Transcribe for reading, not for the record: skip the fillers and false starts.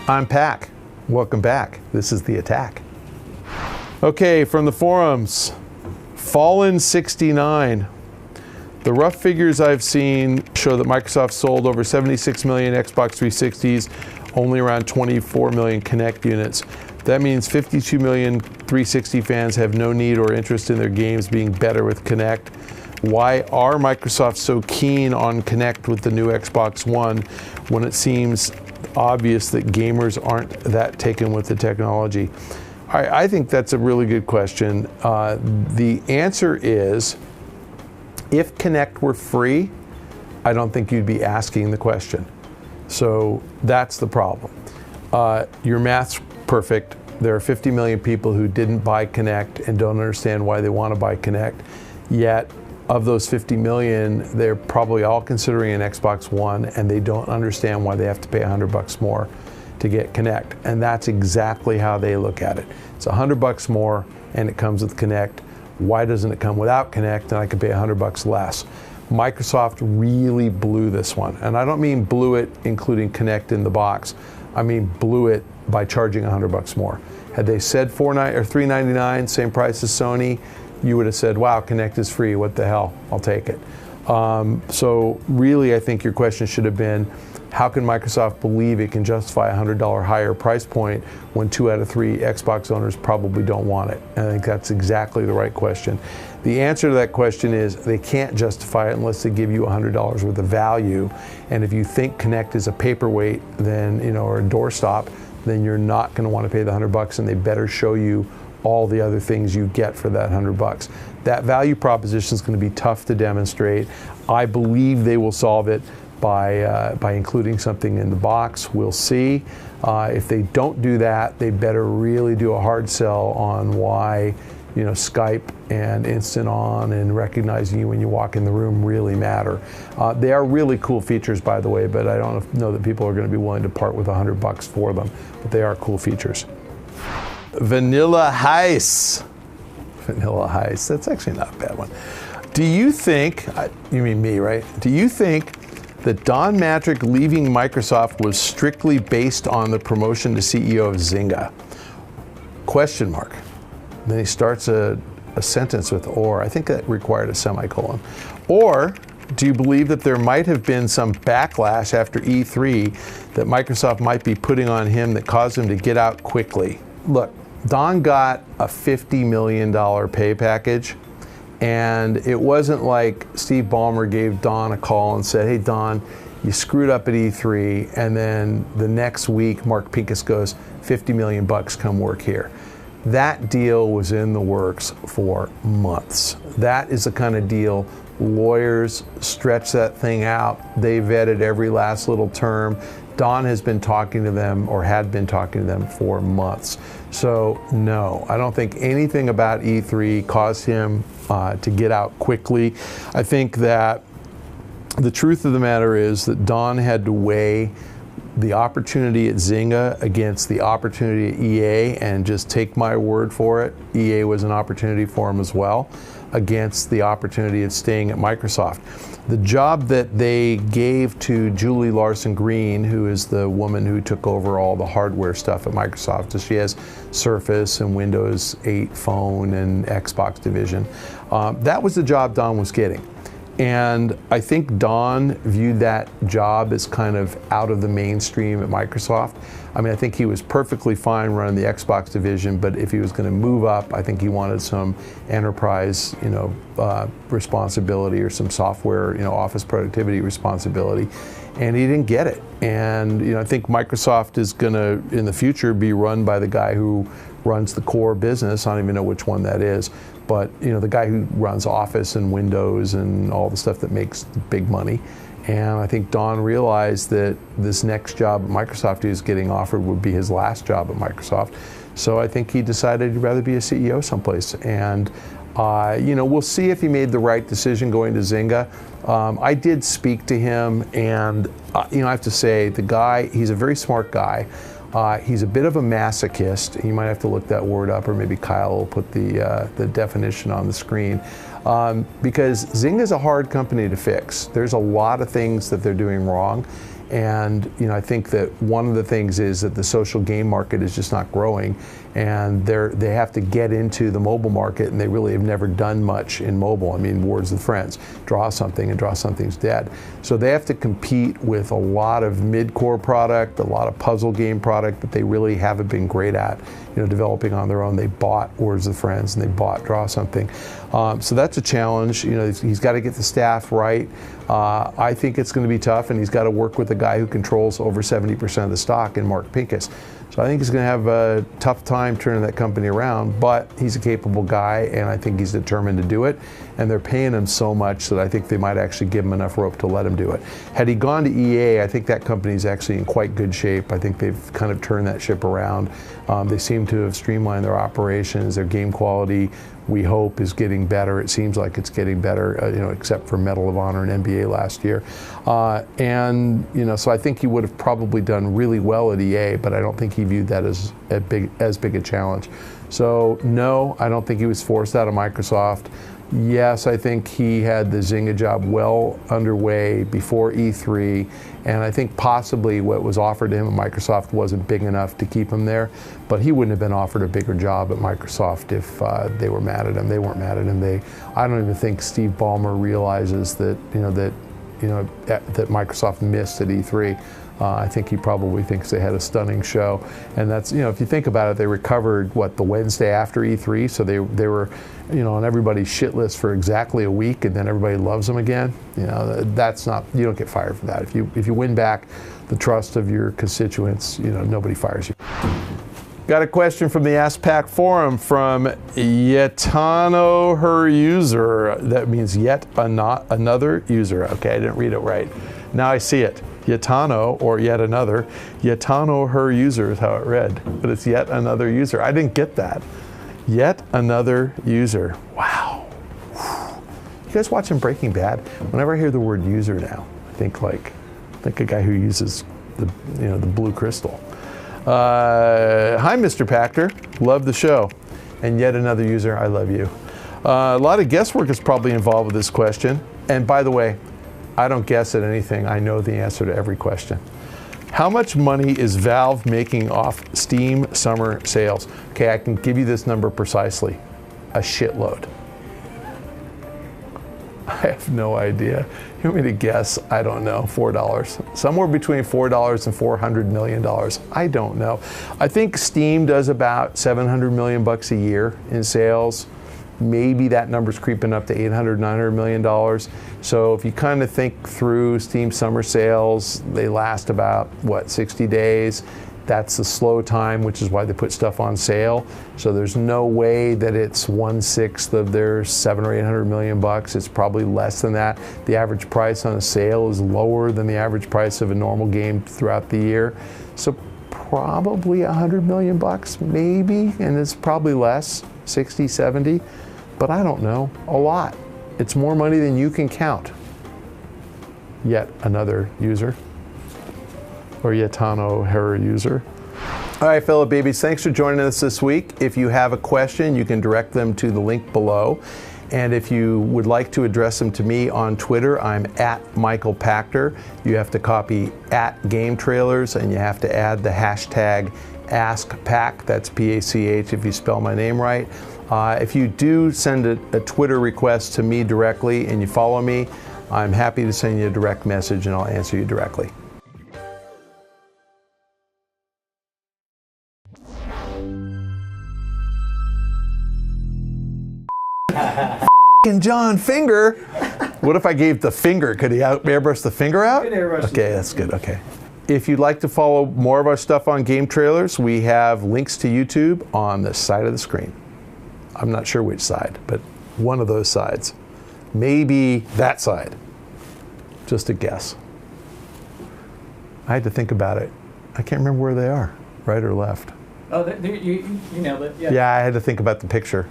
I'm Pach. Welcome back. This is The Attack. Okay, from the forums, Fallen69. The rough figures I've seen show that Microsoft sold over 76 million Xbox 360s, only around 24 million Kinect units. That means 52 million 360 fans have no need or interest in their games being better with Kinect. Why are Microsoft so keen on Kinect with the new Xbox One when it seems obvious that gamers aren't that taken with the technology? I think that's a really good question. The answer is, if Kinect were free, I don't think you'd be asking the question. So that's the problem. Your math's perfect. There are 50 million people who didn't buy Kinect and don't understand why they want to buy Kinect. Yet, of those 50 million, they're probably all considering an Xbox One, and they don't understand why they have to pay $100 more to get Kinect. And that's exactly how they look at it. It's $100 more, and it comes with Kinect. Why doesn't it come without Kinect, and I can pay $100 less? Microsoft really blew this one. And I don't mean blew it including Kinect in the box. I mean blew it by charging $100 more. Had they said $399, same price as Sony, you would have said, wow, Kinect is free, what the hell, I'll take it. So really, I think your question should have been, how can Microsoft believe it can justify a $100 higher price point when 2 out of 3 Xbox owners probably don't want it? And I think that's exactly the right question. The answer to that question is they can't justify it unless they give you $100 worth of value. And if you think Kinect is a paperweight, then, or a doorstop, then you're not going to want to pay the $100, and they better show you all the other things you get for that $100. That value proposition is going to be tough to demonstrate. I believe they will solve it by including something in the box. We'll see. If they don't do that, they better really do a hard sell on why Skype and Instant On and recognizing you when you walk in the room really matter. They are really cool features, by the way, but I don't know that people are going to be willing to part with $100 for them. But they are cool features. Vanilla Heist. Vanilla Heist. That's actually not a bad one. Do you think, you mean me, right? Do you think that Don Matrick leaving Microsoft was strictly based on the promotion to CEO of Zynga? Question mark. Then he starts a sentence with or. I think that required a semicolon. Or do you believe that there might have been some backlash after E3 that Microsoft might be putting on him that caused him to get out quickly? Look, Don got a $50 million pay package, and it wasn't like Steve Ballmer gave Don a call and said, hey Don, you screwed up at E3, and then the next week Mark Pincus goes, 50 million bucks, come work here. That deal was in the works for months. That is the kind of deal lawyers stretch that thing out. They vetted every last little term. Don has been talking to them, or had been talking to them, for months. So no, I don't think anything about E3 caused him to get out quickly. I think that the truth of the matter is that Don had to weigh the opportunity at Zynga against the opportunity at EA, and just take my word for it, EA was an opportunity for him as well, against the opportunity of staying at Microsoft. The job that they gave to Julie Larson-Green, who is the woman who took over all the hardware stuff at Microsoft, so she has Surface and Windows 8 Phone and Xbox division, that was the job Don was getting. And I think Don viewed that job as kind of out of the mainstream at Microsoft. I mean, I think he was perfectly fine running the Xbox division, but if he was going to move up, I think he wanted some enterprise, responsibility, or some software, office productivity responsibility, and he didn't get it. And I think Microsoft is going to, in the future, be run by the guy who runs the core business. I don't even know which one that is. But the guy who runs Office and Windows and all the stuff that makes big money. And I think Don realized that this next job at Microsoft he was getting offered would be his last job at Microsoft. So I think he decided he'd rather be a CEO someplace. And we'll see if he made the right decision going to Zynga. I did speak to him, and I have to say, the guy, he's a very smart guy. He's a bit of a masochist. You might have to look that word up, or maybe Kyle will put the definition on the screen. Because Zynga is a hard company to fix. There's a lot of things that they're doing wrong, And I think that one of the things is that the social game market is just not growing, and they have to get into the mobile market, and they really have never done much in mobile. I mean, Words with Friends, draw something and draw something's dead. So they have to compete with a lot of mid-core product, a lot of puzzle game product that they really haven't been great at, developing on their own. They bought Words with Friends and they bought Draw Something. So that's a challenge. He's got to get the staff right. I think it's going to be tough, and he's got to work with a guy who controls over 70% of the stock in Mark Pincus. So I think he's going to have a tough time turning that company around, but he's a capable guy, and I think he's determined to do it. And they're paying him so much that I think they might actually give him enough rope to let him do it. Had he gone to EA, I think that company is actually in quite good shape. I think they've kind of turned that ship around. They seem to have streamlined their operations. Their game quality, we hope, is getting better. It seems like it's getting better, except for Medal of Honor and NBA last year. So I think he would have probably done really well at EA, but I don't think he viewed that as big a challenge. So no, I don't think he was forced out of Microsoft. Yes, I think he had the Zynga job well underway before E3, and I think possibly what was offered to him at Microsoft wasn't big enough to keep him there, but he wouldn't have been offered a bigger job at Microsoft if they were mad at him. They weren't mad at him. I don't even think Steve Ballmer realizes that that Microsoft missed at E3. I think he probably thinks they had a stunning show, and that's, if you think about it, they recovered the Wednesday after E3, so they were on everybody's shit list for exactly a week, and then everybody loves them again. That's not, you don't get fired for that. If you win back the trust of your constituents, nobody fires you. Got a question from the Ask Pack forum from Yetano, her user. That means yet another user. Okay, I didn't read it right. Now I see it. Yetano, or yet another. Yetano, her user is how it read, but it's yet another user. I didn't get that. Yet another user. Wow. You guys watching Breaking Bad? Whenever I hear the word user now, I think a guy who uses the blue crystal. Hi, Mr. Pachter. Love the show. And yet another user. I love you. A lot of guesswork is probably involved with this question. And by the way, I don't guess at anything. I know the answer to every question. How much money is Valve making off Steam summer sales? Okay, I can give you this number precisely. A shitload. I have no idea. You want me to guess? I don't know. $4. Somewhere between $4 and $400 million. I don't know. I think Steam does about $700 million bucks a year in sales. Maybe that number's creeping up to $800, $900 million. So if you kind of think through Steam summer sales, they last about, 60 days. That's the slow time, which is why they put stuff on sale. So there's no way that it's 1/6 of their $700 or $800 million bucks. It's probably less than that. The average price on a sale is lower than the average price of a normal game throughout the year. So probably $100 million bucks, maybe, and it's probably less, 60, 70. But I don't know, a lot. It's more money than you can count. Yet another user, or Yetano, her user. All right, fellow babies, thanks for joining us this week. If you have a question, you can direct them to the link below. And if you would like to address them to me on Twitter, I'm at Michael Pachter. You have to copy at Game Trailers, and you have to add the hashtag AskPack. That's P-A-C-H if you spell my name right. If you do send a Twitter request to me directly and you follow me, I'm happy to send you a direct message and I'll answer you directly. John Finger. What if I gave the finger? Could he airbrush the finger out? Okay, that's good. Okay. If you'd like to follow more of our stuff on Game Trailers, we have links to YouTube on the side of the screen. I'm not sure which side, but one of those sides. Maybe that side. Just a guess. I had to think about it. I can't remember where they are, right or left. Oh, you nailed it. Yeah. Yeah, I had to think about the picture.